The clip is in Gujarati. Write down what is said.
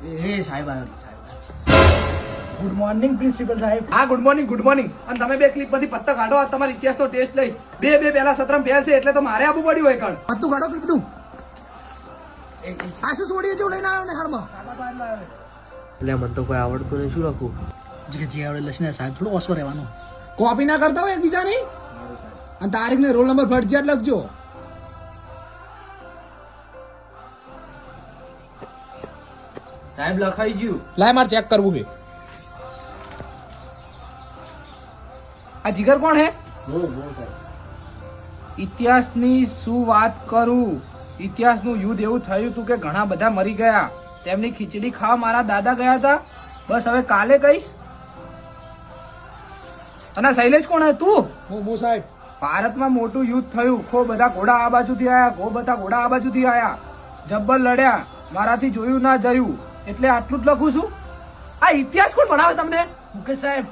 એ સાહેબ ગુડ મોર્નિંગ પ્રિન્સિપલ સાહેબ. હા ગુડ મોર્નિંગ ગુડ મોર્નિંગ. અને તમે બે ક્લિપ માંથી પત્તા કાઢો. આ તમારા ઇતિહાસનો ટેસ્ટ લઈશ. બે પહેલા સત્રમ ફેલ છે એટલે તો મારે આપવું પડ્યું હોય કણ. પત્તું કાઢો ક્લિપનું. આ શું છોડીએ જેવું લઈને આવ્યો ને હાડમાં? એટલે મને તો કોઈ આવડતું નહીં, શું લખું? જે આવડે લખીને સાહેબ થોડો ઓછો રહેવાનો. કોપી ના કરતા હોય એકબીજાની. અને તારીખ ને રોલ નંબર ફરજિયાત લખજો. સાહેબ લખાઈ ગયું. લાય મારે ચેક કરવું છે. આ જીગર કોણ હે? સાહેબ ઇતિહાસની શું વાત કરું. ઇતિહાસનું યુદ્ધ એવું થયું હતું કે ઘણા બધા મરી ગયા. તેમની ખીચડી ખાવા મારા દાદા ગયા હતા. બસ હવે કાલે કહીશ. અને શૈલેષ કોણ હે તું? હું સાહેબ. ભારતમાં મોટું યુદ્ધ થયું. ખૂબ બધા ઘોડા આ બાજુથી આયા, ખૂબ બધા ઘોડા આ બાજુથી આયા. જબ્બર લડ્યા. મારાથી જોયું ના જયું એટલે આટલું જ લખું છું. આ ઇતિહાસ કોણ ભણાવે તમને? મુકેશ સાહેબ